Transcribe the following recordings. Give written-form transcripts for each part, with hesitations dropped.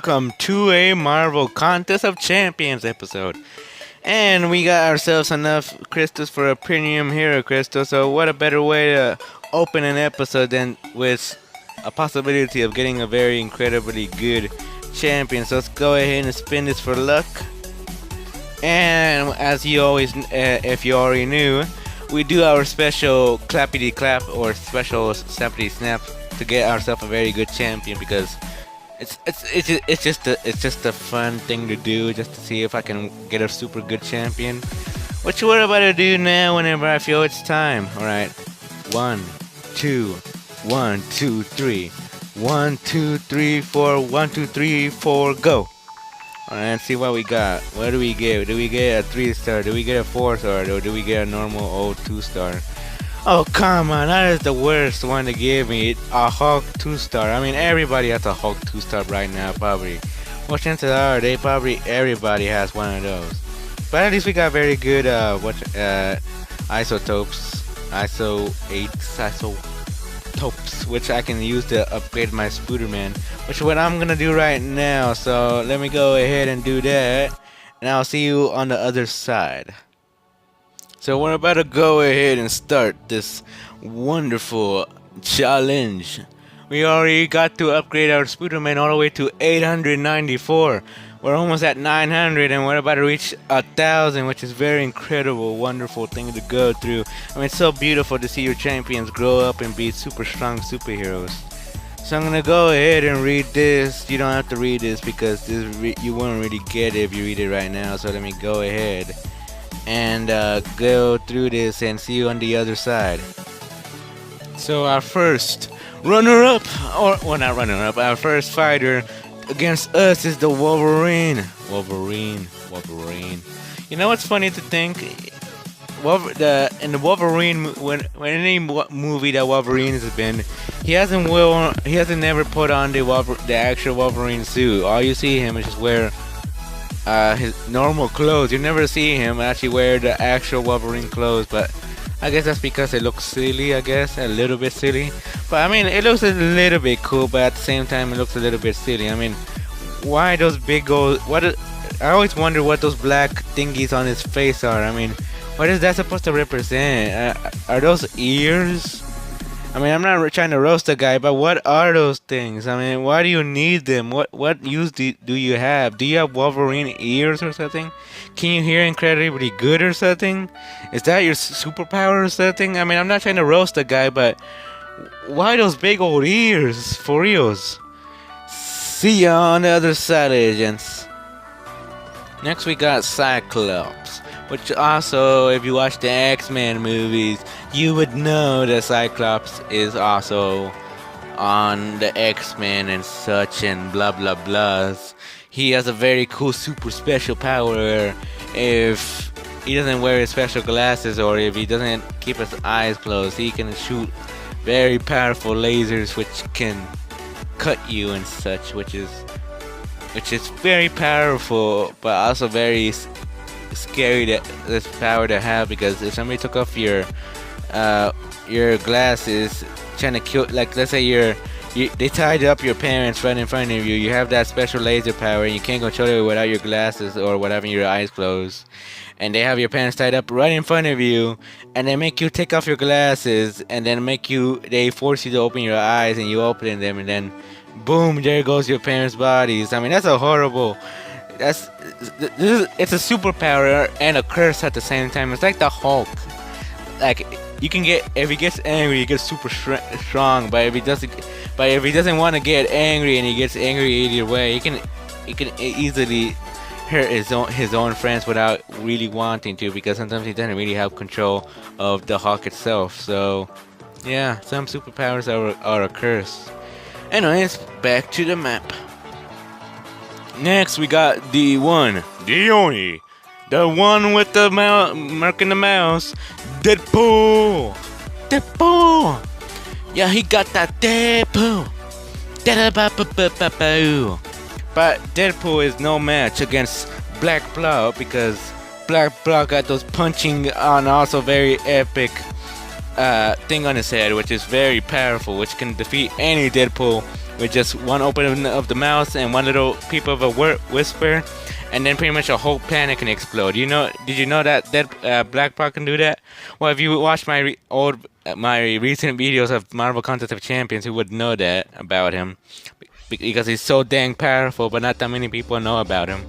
welcome to a Marvel Contest of Champions episode. And we got ourselves enough crystals for a premium hero crystal, so what a better way to open an episode than with a possibility of getting a very incredibly good champion. So let's go ahead and spin this for luck. And as you always, if you already knew, we do our special clappity clap or special snappity snap to get ourselves a very good champion, because it's just a fun thing to do, just to see if I can get a super good champion, which we're about to do now whenever I feel it's time. Alright, 1 2 1 2 3 1 2 3 4 1 2 3 4 go. Alright, let's see what we got. What do we get? Do we get a 3-star? Do we get a 4-star? Or do we get a normal old 2-star? Oh, come on, that is the worst one to give me. A Hulk 2-star. I mean, everybody has a Hulk 2-star right now, probably. Well, chances are, everybody has one of those. But at least we got very good, isotopes. Isotopes, which I can use to upgrade my spooder man. Which is what I'm gonna do right now. So, let me go ahead and do that. And I'll see you on the other side. So we're about to go ahead and start this wonderful challenge. We already got to upgrade our Spooderman all the way to 894. We're almost at 900 and we're about to reach 1,000, which is very incredible, wonderful thing to go through. I mean, it's so beautiful to see your champions grow up and be super strong superheroes. So I'm going to go ahead and read this. You don't have to read this because you won't really get it if you read it right now. So let me go ahead and go through this and see you on the other side. So our first runner-up, or well, not runner-up, our first fighter against us is the Wolverine. Wolverine. You know what's funny to think? In the Wolverine, when any movie that Wolverine has been, he hasn't never put on the actual Wolverine suit. All you see him is just wear his normal clothes. You never see him actually wear the actual Wolverine clothes, but I guess that's because it looks silly, I guess, a little bit silly. But I mean, it looks a little bit cool, but at the same time it looks a little bit silly. I mean, why those big old, I always wonder what those black thingies on his face are. I mean, what is that supposed to represent? Are those ears? I mean, I'm not trying to roast the guy, but what are those things? I mean, why do you need them? What use do you have? Do you have Wolverine ears or something? Can you hear incredibly good or something? Is that your superpower or something? I mean, I'm not trying to roast the guy, but why those big old ears? For reals. See ya on the other side, agents. Next we got Cyclops, which also, if you watch the X-Men movies, you would know that Cyclops is also on the X-Men and such and blah blah blahs. He has a very cool super special power if he doesn't wear his special glasses, or if he doesn't keep his eyes closed. He can shoot very powerful lasers which can cut you and such, which is very powerful, but also very scary, this power to have, because if somebody took off your glasses trying to kill, like let's say they tied up your parents right in front of you, you have that special laser power and you can't control it without your glasses or without your eyes closed, and they have your parents tied up right in front of you, and they make you take off your glasses, and then they force you to open your eyes, and you open them, and then boom, there goes your parents' bodies. I mean, that's a horrible, it's a superpower and a curse at the same time. It's like the Hulk. Like, you can get, if he gets angry, he gets super strong. But if he doesn't want to get angry and he gets angry either way, he can easily hurt his own friends without really wanting to, because sometimes he doesn't really have control of the Hulk itself. So yeah, some superpowers are a curse. Anyways, back to the map. Next we got the one, the only, the one with the marking the mouse, Deadpool. Yeah, he got that Deadpool. But Deadpool is no match against Black Blob, because Black Blob got those punching and also very epic thing on his head, which is very powerful, which can defeat any Deadpool with just one opening of the mouth and one little peep of a whisper, and then pretty much a whole planet can explode. Did you know that Black Bot can do that? Well, if you watch my recent videos of Marvel Contest of Champions, you would know that about him, because he's so dang powerful, but not that many people know about him.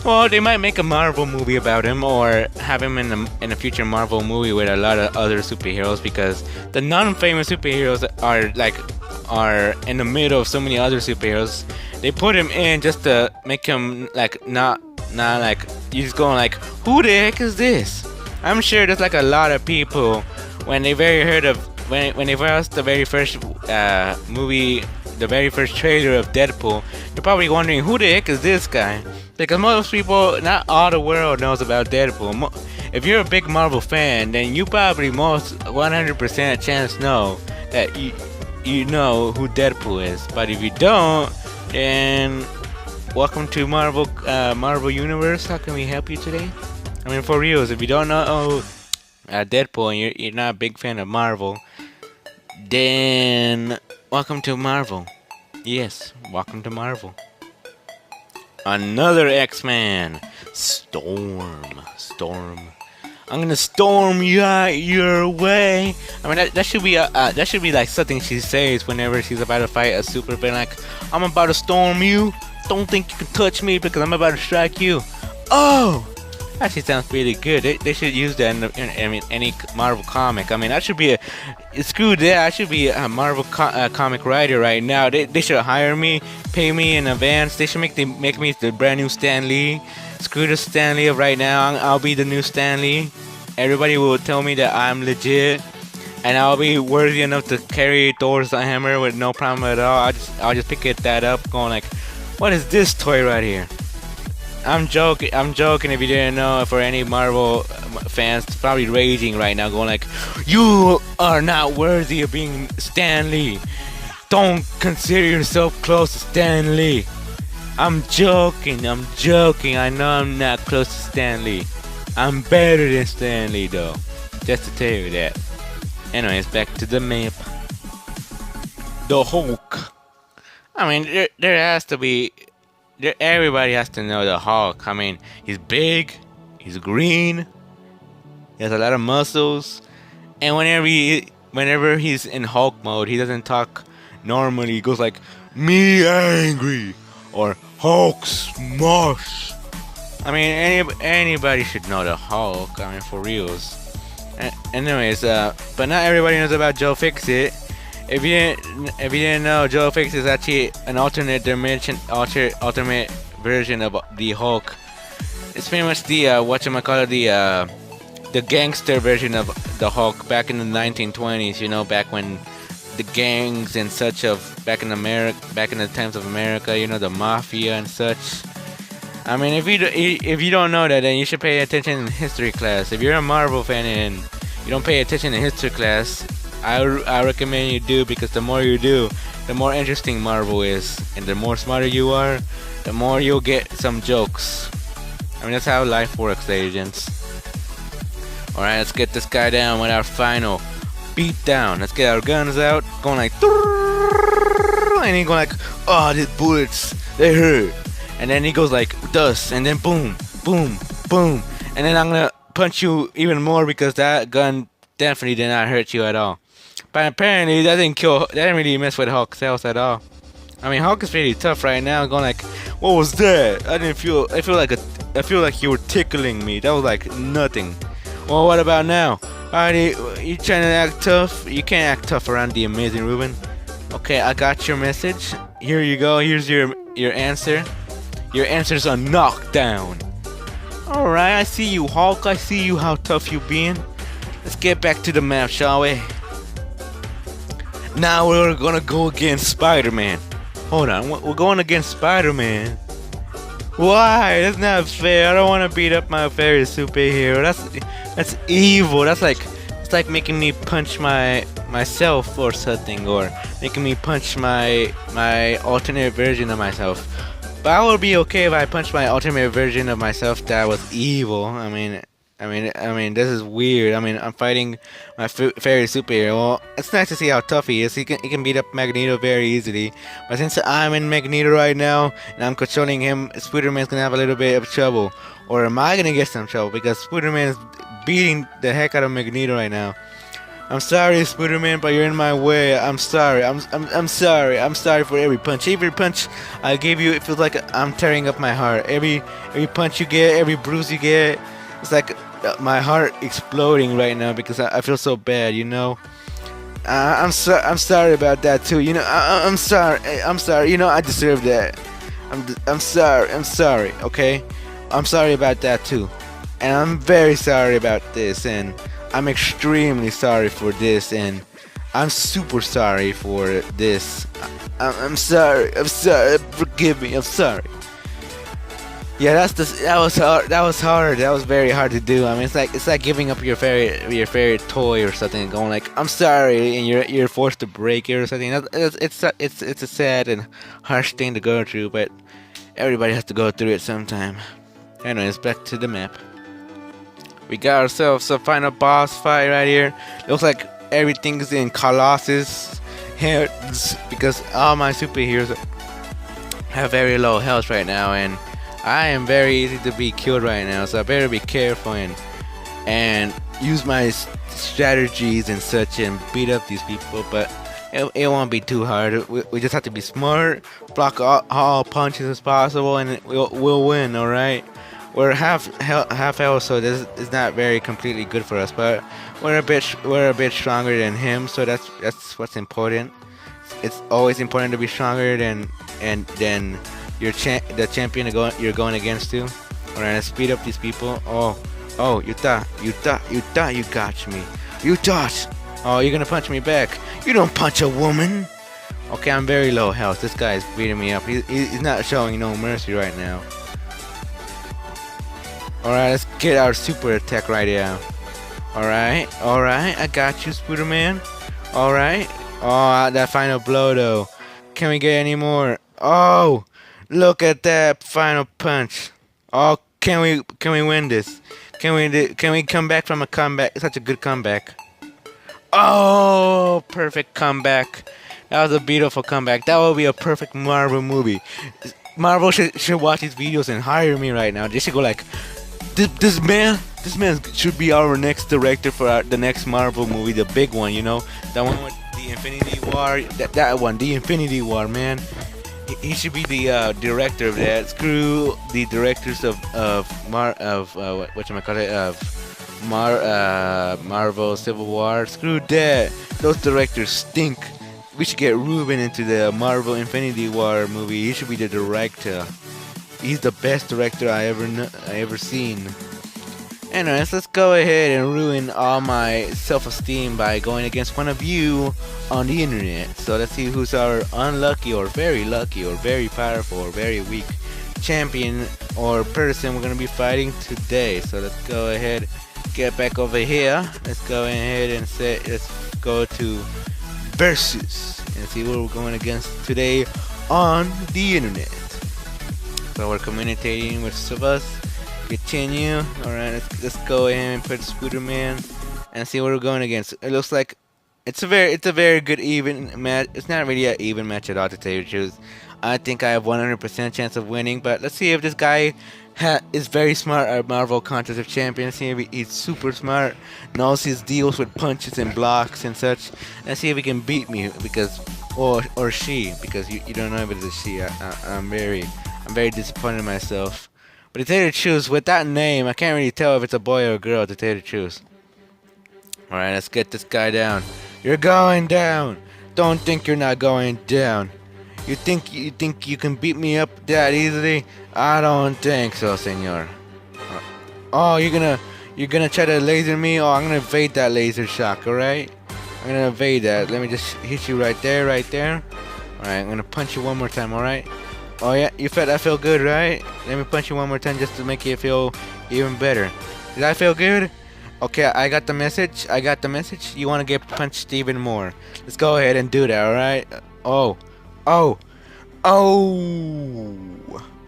Well, they might make a Marvel movie about him, or have him in a future Marvel movie with a lot of other superheroes, because the non-famous superheroes are in the middle of so many other superheroes. They put him in just to make him like not like he's going like, who the heck is this? I'm sure there's like a lot of people when they when they watched the very first movie, the very first trailer of Deadpool, they're probably wondering, who the heck is this guy? Because most people, not all the world knows about Deadpool. If you're a big Marvel fan, then you probably most 100% chance know that you know who Deadpool is. But if you don't, then welcome to Marvel Universe. How can we help you today? I mean, for reals, if you don't know Deadpool and you're not a big fan of Marvel, then welcome to Marvel. Yes, welcome to Marvel. Another X-Man, Storm. I'm gonna storm you out your way. I mean, that should be like something she says whenever she's about to fight a super villain. Like, I'm about to storm you. Don't think you can touch me because I'm about to strike you. Oh, actually sounds really good. They should use that in any Marvel comic. I mean, I should be screw that. I should be a Marvel comic writer right now. They should hire me, pay me in advance. They should make me the brand new Stan Lee. Screw the Stan Lee of right now. I'll be the new Stan Lee. Everybody will tell me that I'm legit, and I'll be worthy enough to carry Thor's hammer with no problem at all. I'll just pick that up, going like, what is this toy right here? I'm joking if you didn't know. For any Marvel fans, probably raging right now, going like, you are not worthy of being Stan Lee. Don't consider yourself close to Stan Lee. I'm joking. I know I'm not close to Stan Lee. I'm better than Stan Lee though. Just to tell you that. Anyways, back to the map. The Hulk. I mean, there has to be... everybody has to know the Hulk. I mean, he's big, he's green, he has a lot of muscles, and whenever he's in Hulk mode, he doesn't talk normally. He goes like, me angry, or Hulk smash. I mean, anybody should know the Hulk. I mean, for reals. Anyways, but not everybody knows about Joe Fixit. If you didn't know, Joe Fix is actually an alternate dimension, alternate version of the Hulk. It's pretty much the the gangster version of the Hulk back in the 1920s. You know, back when the gangs and such of back in the times of America. You know, the mafia and such. I mean, if you don't know that, then you should pay attention in history class. If you're a Marvel fan and you don't pay attention in history class, I recommend you do, because the more you do, the more interesting Marvel is, and the more smarter you are, the more you'll get some jokes. I mean, that's how life works, agents. Alright, let's get this guy down with our final beat down. Let's get our guns out, going like, and he going like, oh, these bullets, they hurt. And then he goes like dust, and then boom, boom, boom, and then I'm gonna punch you even more because that gun definitely did not hurt you at all. But apparently that didn't really mess with Hulk's health at all. I mean, Hulk is pretty tough right now. Going like, what was that? I feel like you were tickling me. That was like nothing. Well, what about now? You trying to act tough? You can't act tough around the amazing Ruben. Okay, I got your message. Here you go. Here's your answer. Your answer's a knockdown. Alright, I see you, Hulk. I see you, how tough you being. Let's get back to the map, shall we? Now we're gonna go against Spider-Man. Hold on, we're going against Spider-Man. Why? That's not fair. I don't want to beat up my favorite superhero. That's evil. That's like making me punch myself or something, or making me punch my alternate version of myself. But I would be okay if I punched my ultimate version of myself that was evil. I mean, I mean, this is weird. I mean, I'm fighting my fairy superhero. Well, it's nice to see how tough he is. He can beat up Magneto very easily. But since I'm in Magneto right now and I'm controlling him, Spider-Man's gonna have a little bit of trouble. Or am I gonna get some trouble? Because Spider-Man is beating the heck out of Magneto right now. I'm sorry, Spider-Man, but you're in my way. I'm sorry. I'm sorry. I'm sorry for every punch. Every punch I give you, it feels like I'm tearing up my heart. Every punch you get, every bruise you get, it's like my heart exploding right now because I feel so bad. I'm sorry about that too. I'm sorry. I'm sorry. I deserve that. I'm sorry. I'm sorry. Okay. I'm sorry about that too, and I'm very sorry about this, and I'm extremely sorry for this, and I'm super sorry for this. I'm sorry. I'm sorry. Forgive me. I'm sorry. Yeah, that was hard. That was hard. That was very hard to do. I mean, it's like giving up your favorite toy or something, and going like, "I'm sorry," and you're forced to break it or something. It's a sad and harsh thing to go through, but everybody has to go through it sometime. Anyways, back to the map. We got ourselves a final boss fight right here. Looks like everything's in Colossus hands because all my superheroes have very low health right now, and I am very easy to be killed right now. So I better be careful and use my strategies and such and beat up these people. But it won't be too hard. We just have to be smart, block all punches as possible, and we'll win. All right. We're half health, so this is not very completely good for us. But we're a bit stronger than him, so that's what's important. It's always important to be stronger than the champion you're going against too. Alright, let's speed up these people. Oh, you thought you got me. You thought. Oh, you're gonna punch me back. You don't punch a woman. Okay, I'm very low health. This guy is beating me up. He's not showing no mercy right now. Alright, let's get our super attack right now. Alright, I got you, Spider-Man. Alright. Oh, that final blow though. Can we get any more? Oh, look at that final punch. Oh, can we win this? Can we come back from a comeback? Such a good comeback. Oh, perfect comeback. That was a beautiful comeback. That would be a perfect Marvel movie. Marvel should watch these videos and hire me right now. They should go like, this man should be our next director for the next Marvel movie, the big one, the one with the Infinity War, that one, the Infinity War, man. He should be the director of that. Screw the directors of Marvel Civil War. Screw that. Those directors stink. We should get Ruben into the Marvel Infinity War movie. He should be the director. He's the best director I ever seen. Anyways, let's go ahead and ruin all my self-esteem by going against one of you on the internet. So let's see who's our unlucky or very lucky or very powerful or very weak champion or person we're gonna be fighting today. So let's go ahead, get back over here. Let's go ahead and let's go to versus and see what we're going against today on the internet. So we're communicating with some of us. Continue. Alright, let's go ahead and put Spider-Man and see what we're going against. It looks like it's a very good even match. It's not really an even match at all, to tell you the truth. I think I have 100% chance of winning, but let's see if this guy is very smart at Marvel Contest of Champions. See if he's super smart, knows his deals with punches and blocks and such. Let's see if he can beat me, because or she, because you don't know if it's a she. I'm very disappointed in myself. But to tell you the truth, with that name, I can't really tell if it's a boy or a girl, to tell you the truth. Alright, let's get this guy down. You're going down. Don't think you're not going down. You think you can beat me up that easily? I don't think so, senor. Oh, you're gonna try to laser me? Oh, I'm gonna evade that laser shock, alright? I'm gonna evade that. Let me just hit you right there. Alright, I'm gonna punch you one more time, alright? Oh yeah, that felt good, right? Let me punch you one more time just to make you feel even better. Did that feel good? Okay, I got the message. You want to get punched even more. Let's go ahead and do that, alright? Oh.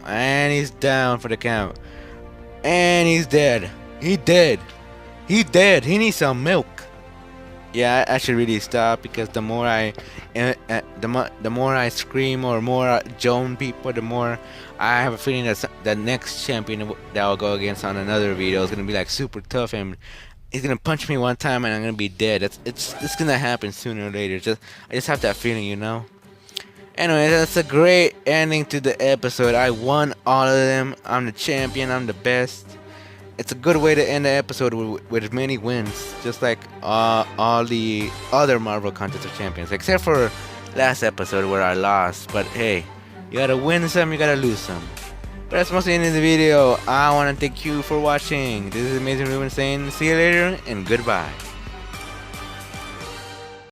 And he's down for the count. And he's dead. He dead. He dead. He needs some milk. Yeah, I should really stop because the more the more I scream or more I joan people, the more I have a feeling that the next champion that I'll go against on another video is gonna be like super tough and he's gonna punch me one time and I'm gonna be dead. It's gonna happen sooner or later. I just have that feeling, you know. Anyway, that's a great ending to the episode. I won all of them. I'm the champion. I'm the best. It's a good way to end the episode with many wins, just like all the other Marvel Contest of Champions, except for last episode where I lost. But hey, you gotta win some, you gotta lose some. But that's mostly the end of the video. I want to thank you for watching. This is Amazing Ruben saying see you later and goodbye.